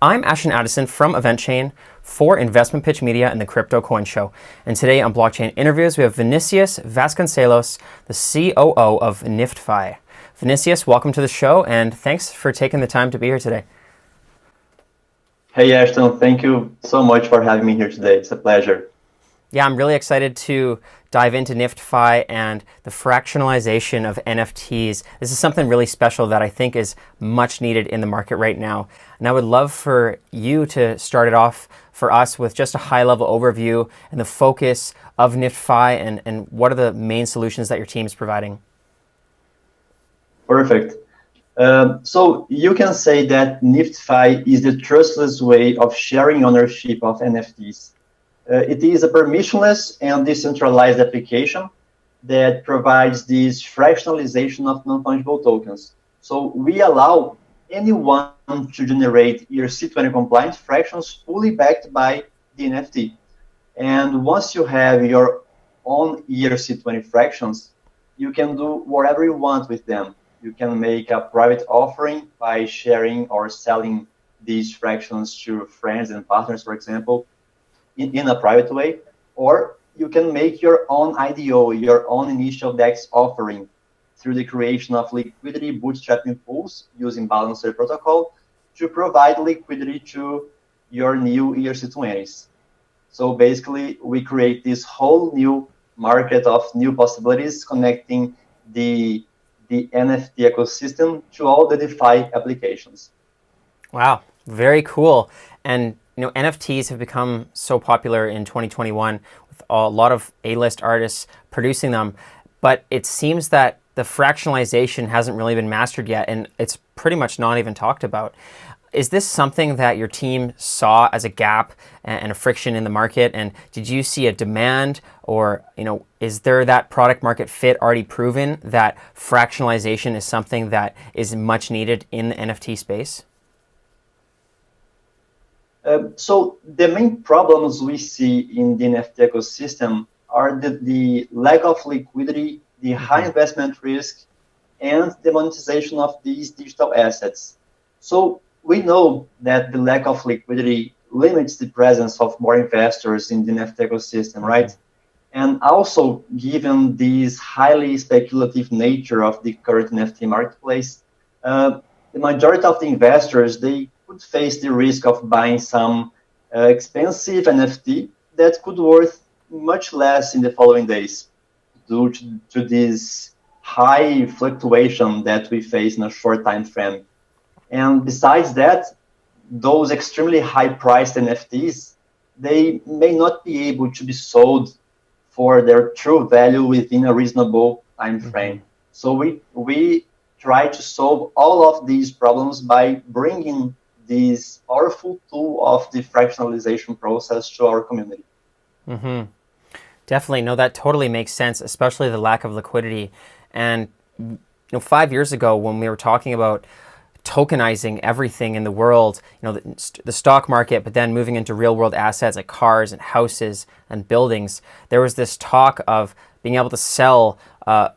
I'm Ashton Addison from EventChain for InvestmentPitch Media and the Crypto Coin Show. And today on Blockchain Interviews, we have Vinicius Vasconcelos, the COO of NFTFY. Vinicius, welcome to the show, and thanks for taking the time to be here today. Hey, Ashton, thank you so much for having me here today. It's a pleasure. Yeah, I'm really excited to dive into NFTFY and the fractionalization of NFTs. This is something really special that I think is much needed in the market right now. And I would love for you to start it off for us with just a high-level overview and the focus of NFTFY and what are the main solutions that your team is providing. Perfect. So you can say that NFTFY is the trustless way of sharing ownership of NFTs. It is a permissionless and decentralized application that provides this fractionalization of non-fungible tokens. So we allow anyone to generate ERC20 compliant fractions fully backed by the NFT. And once you have your own ERC20 fractions, you can do whatever you want with them. You can make a private offering by sharing or selling these fractions to friends and partners, for example, in a private way, or you can make your own IDO, your own initial DEX offering through the creation of liquidity bootstrapping pools using Balancer protocol to provide liquidity to your new ERC20s. So basically, we create this whole new market of new possibilities connecting the NFT ecosystem to all the DeFi applications. Wow, very cool. And NFTs have become so popular in 2021 with a lot of A-list artists producing them, but it seems that the fractionalization hasn't really been mastered yet, and it's pretty much not even talked about. Is this something that your team saw as a gap and a friction in the market? And did you see a demand, or is there that product market fit already proven that fractionalization is something that is much needed in the NFT space? So the main problems we see in the NFT ecosystem are the lack of liquidity, the high investment risk, and the monetization of these digital assets. So we know that the lack of liquidity limits the presence of more investors in the NFT ecosystem, right? And also, given this highly speculative nature of the current NFT marketplace, the majority of the investors, they could face the risk of buying some expensive NFT that could worth much less in the following days due to this high fluctuation that we face in a short time frame. And besides that, those extremely high-priced NFTs, they may not be able to be sold for their true value within a reasonable time frame. So we try to solve all of these problems by bringing this powerful tool of the fractionalization process to our community. Definitely. No, that totally makes sense, especially the lack of liquidity. And 5 years ago, when we were talking about tokenizing everything in the world, the stock market, but then moving into real world assets like cars and houses and buildings, there was this talk of being able to sell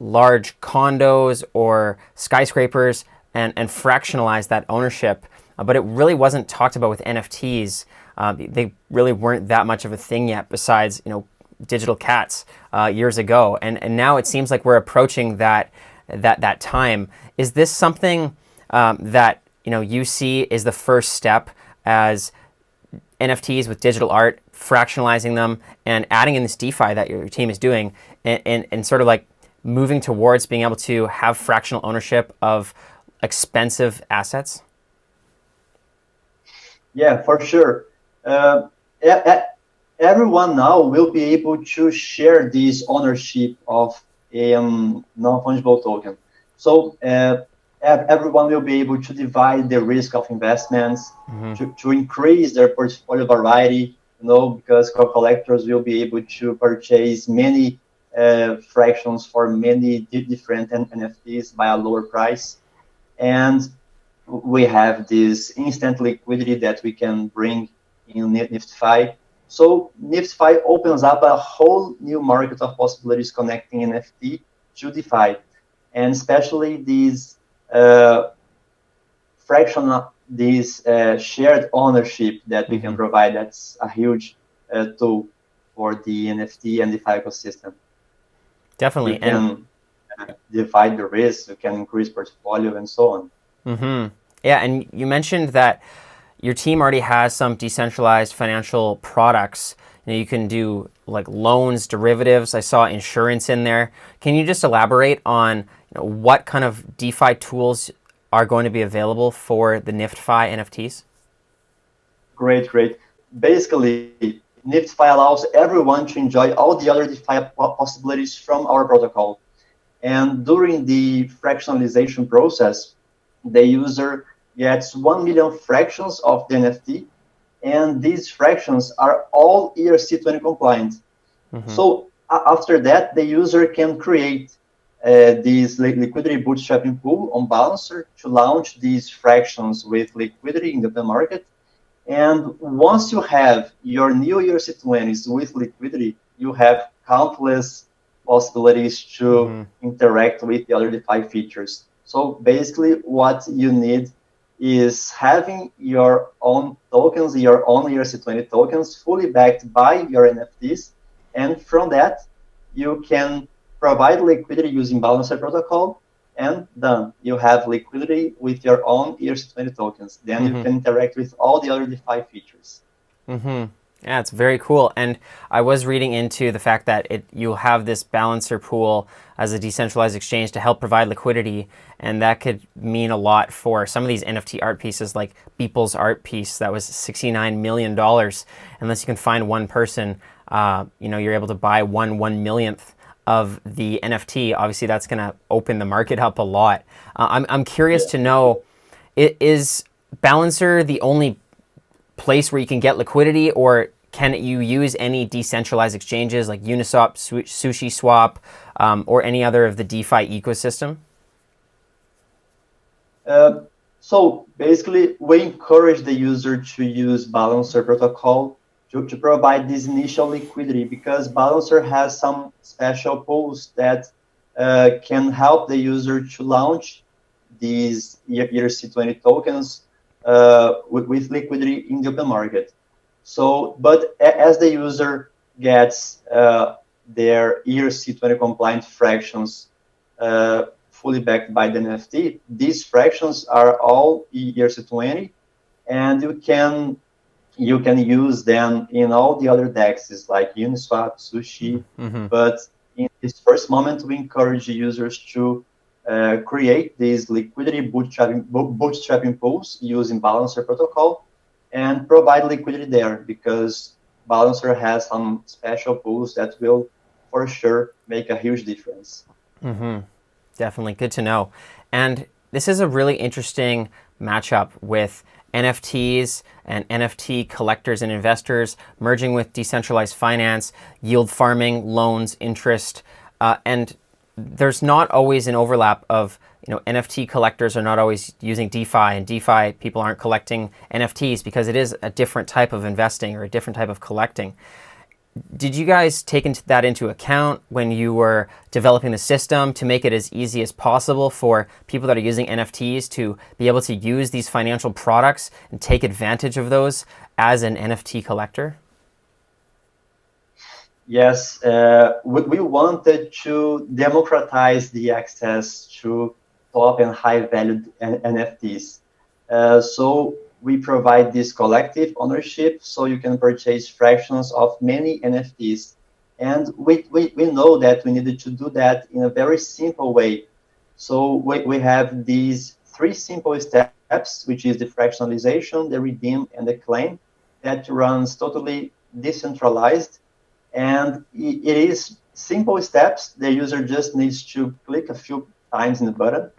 large condos or skyscrapers and fractionalize that ownership. But it really wasn't talked about with NFTs. They really weren't that much of a thing yet, besides digital cats years ago. And now it seems like we're approaching that time. Is this something that you see is the first step as NFTs with digital art, fractionalizing them and adding in this DeFi that your team is doing, and sort of like moving towards being able to have fractional ownership of expensive assets? Yeah, for sure. Everyone now will be able to share this ownership of a non-fungible token. So everyone will be able to divide the risk of investments, to increase their portfolio variety, because collectors will be able to purchase many fractions for many different NFTs by a lower price. And we have this instant liquidity that we can bring in NFTFY. So NFTFY opens up a whole new market of possibilities connecting NFT to DeFi, and especially these this shared ownership that we can provide. That's a huge tool for the NFT and DeFi ecosystem. Definitely. You can divide the risk, you can increase portfolio, and so on. Yeah, and you mentioned that your team already has some decentralized financial products. You can do like loans, derivatives. I saw insurance in there. Can you just elaborate on what kind of DeFi tools are going to be available for the NFTFY NFTs? Great. Basically, NFTFY allows everyone to enjoy all the other DeFi possibilities from our protocol. And during the fractionalization process, the user gets 1 million fractions of the NFT, and these fractions are all ERC20 compliant. So after that, the user can create this liquidity bootstrapping pool on Balancer to launch these fractions with liquidity in the open market. And once you have your new ERC20s with liquidity, you have countless possibilities to interact with the other DeFi features. So basically, what you need is having your own tokens, your own ERC20 tokens, fully backed by your NFTs. And from that, you can provide liquidity using Balancer protocol, and done. You have liquidity with your own ERC20 tokens. Then you can interact with all the other DeFi features. Yeah, it's very cool. And I was reading into the fact that you'll have this balancer pool as a decentralized exchange to help provide liquidity. And that could mean a lot for some of these NFT art pieces, like Beeple's art piece that was $69 million. Unless you can find one person, you're able to buy 1/1,000,000th of the NFT. Obviously, that's going to open the market up a lot. I'm curious to know, is Balancer the only place where you can get liquidity, or can you use any decentralized exchanges like Uniswap, SushiSwap, or any other of the DeFi ecosystem? So basically, we encourage the user to use Balancer protocol to provide this initial liquidity, because Balancer has some special pools that can help the user to launch these ERC20 tokens with liquidity in the open market. So, but as the user gets their ERC20 compliant fractions fully backed by the NFT, these fractions are all ERC20, and you can use them in all the other DEXs like Uniswap, Sushi. But in this first moment, we encourage users to create these liquidity bootstrapping pools using Balancer protocol and provide liquidity there, because Balancer has some special pools that will for sure make a huge difference. Definitely good to know. And this is a really interesting matchup with NFTs and NFT collectors and investors merging with decentralized finance, yield farming, loans, interest, and there's not always an overlap of, NFT collectors are not always using DeFi, and DeFi people aren't collecting NFTs because it is a different type of investing or a different type of collecting. Did you guys take that into account when you were developing the system to make it as easy as possible for people that are using NFTs to be able to use these financial products and take advantage of those as an NFT collector? Yes, we wanted to democratize the access to top and high valued NFTs. So we provide this collective ownership, so you can purchase fractions of many NFTs. And we know that we needed to do that in a very simple way. So we have these 3 simple steps, which is the fractionalization, the redeem, and the claim, that runs totally decentralized. And it is simple steps. The user just needs to click a few times in the button.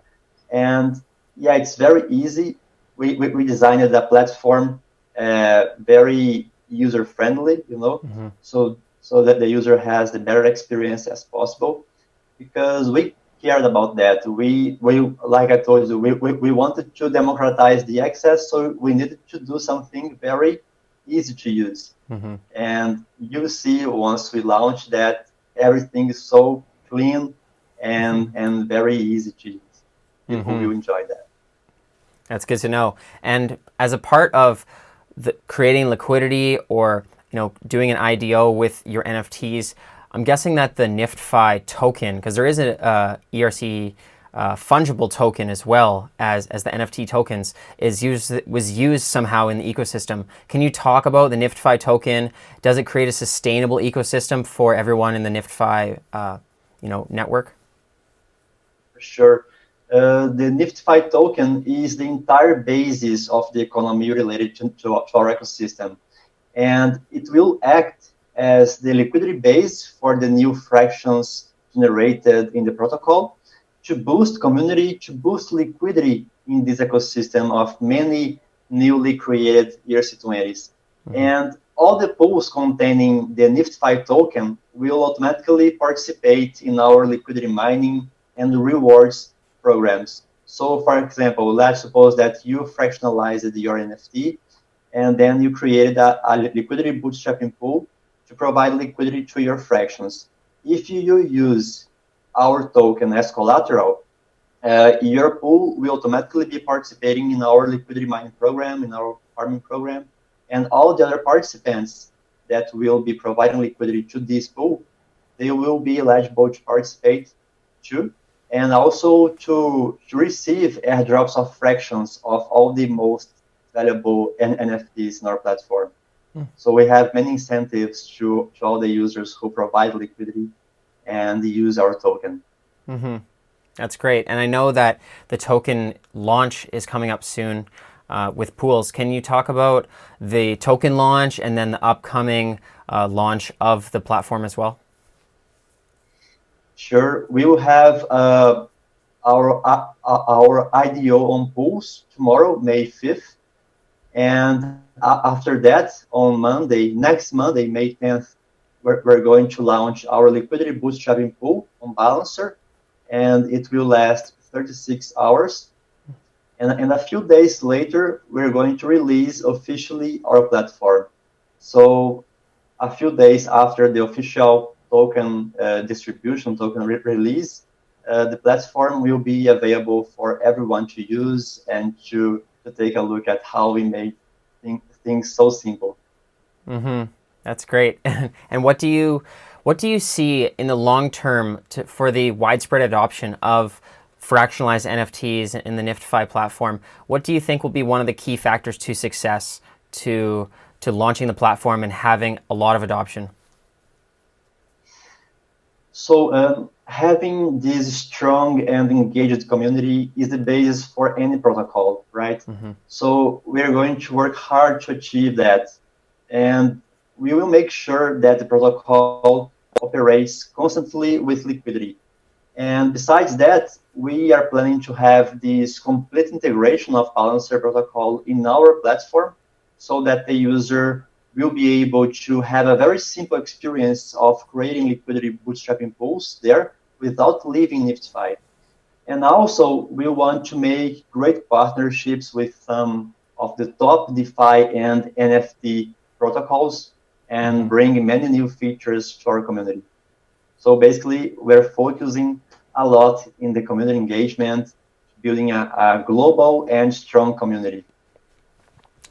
And yeah, it's very easy. We designed a platform very user-friendly, so that the user has the better experience as possible, because we cared about that. We like I told you, we wanted to democratize the access, so we needed to do something very easy to use. And you see, once we launch that, everything is so clean and very easy to use. People will enjoy that. That's good to know. And as a part of creating liquidity or doing an IDO with your NFTs, I'm guessing that the NFTFY token, because there is a ERC fungible token as well as the NFT tokens, was used somehow in the ecosystem. Can you talk about the NFTFY token? Does it create a sustainable ecosystem for everyone in the NFTFY network? Sure. The NFTFY token is the entire basis of the economy related to our ecosystem. And it will act as the liquidity base for the new fractions generated in the protocol to boost community, to boost liquidity in this ecosystem of many newly created ERC20s. Mm-hmm. And all the pools containing the NFTFY token will automatically participate in our liquidity mining and rewards programs. So, for example, let's suppose that you fractionalized your NFT, and then you created a liquidity bootstrapping pool to provide liquidity to your fractions. If you use our token as collateral, your pool will automatically be participating in our liquidity mining program, in our farming program, and all the other participants that will be providing liquidity to this pool, they will be eligible to participate too, and also to receive airdrops of fractions of all the most valuable NFTs in our platform. So we have many incentives to all the users who provide liquidity and use our token. Mm-hmm. That's great. And I know that the token launch is coming up soon with pools. Can you talk about the token launch and then the upcoming launch of the platform as well? Sure. We will have our IDO on pools tomorrow, May 5th. And after that, on next Monday, May 10th, we're going to launch our liquidity bootstrapping pool on Balancer, and it will last 36 hours. And a few days later, we're going to release officially our platform. So a few days after the official token distribution, token release, the platform will be available for everyone to use and to take a look at how we made things so simple. Mm-hmm. That's great. And what do you see in the long term for the widespread adoption of fractionalized NFTs in the NFTFY platform? What do you think will be one of the key factors to success to launching the platform and having a lot of adoption? So having this strong and engaged community is the basis for any protocol, right? Mm-hmm. So we're going to work hard to achieve that. And we will make sure that the protocol operates constantly with liquidity. And besides that, we are planning to have this complete integration of Balancer protocol in our platform so that the user will be able to have a very simple experience of creating liquidity bootstrapping pools there without leaving NFTFY. And also, we want to make great partnerships with some of the top DeFi and NFT protocols and bring many new features to our community. So basically, we're focusing a lot in the community engagement, building a global and strong community.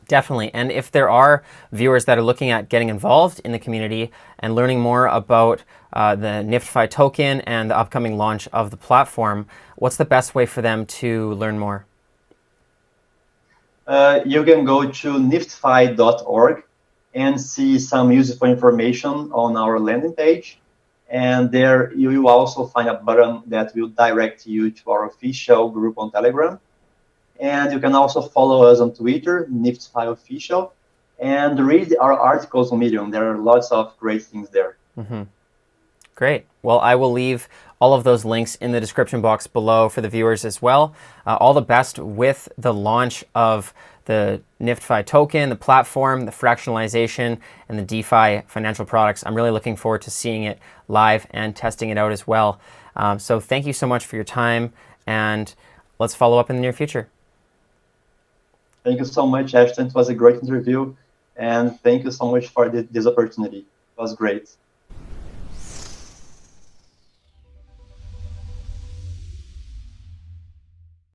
Definitely. And if there are viewers that are looking at getting involved in the community and learning more about the NFTFY token and the upcoming launch of the platform, what's the best way for them to learn more? You can go to nftfy.org and see some useful information on our landing page. And there you will also find a button that will direct you to our official group on Telegram. And you can also follow us on Twitter, NFTFY Official, and read our articles on Medium. There are lots of great things there. Mm-hmm. Great. Well, I will leave all of those links in the description box below for the viewers as well. All the best with the launch of the NFTFY token, the platform, the fractionalization, and the DeFi financial products. I'm really looking forward to seeing it live and testing it out as well. So thank you so much for your time, and let's follow up in the near future. Thank you so much, Ashton. It was a great interview, and thank you so much for this opportunity. It was great.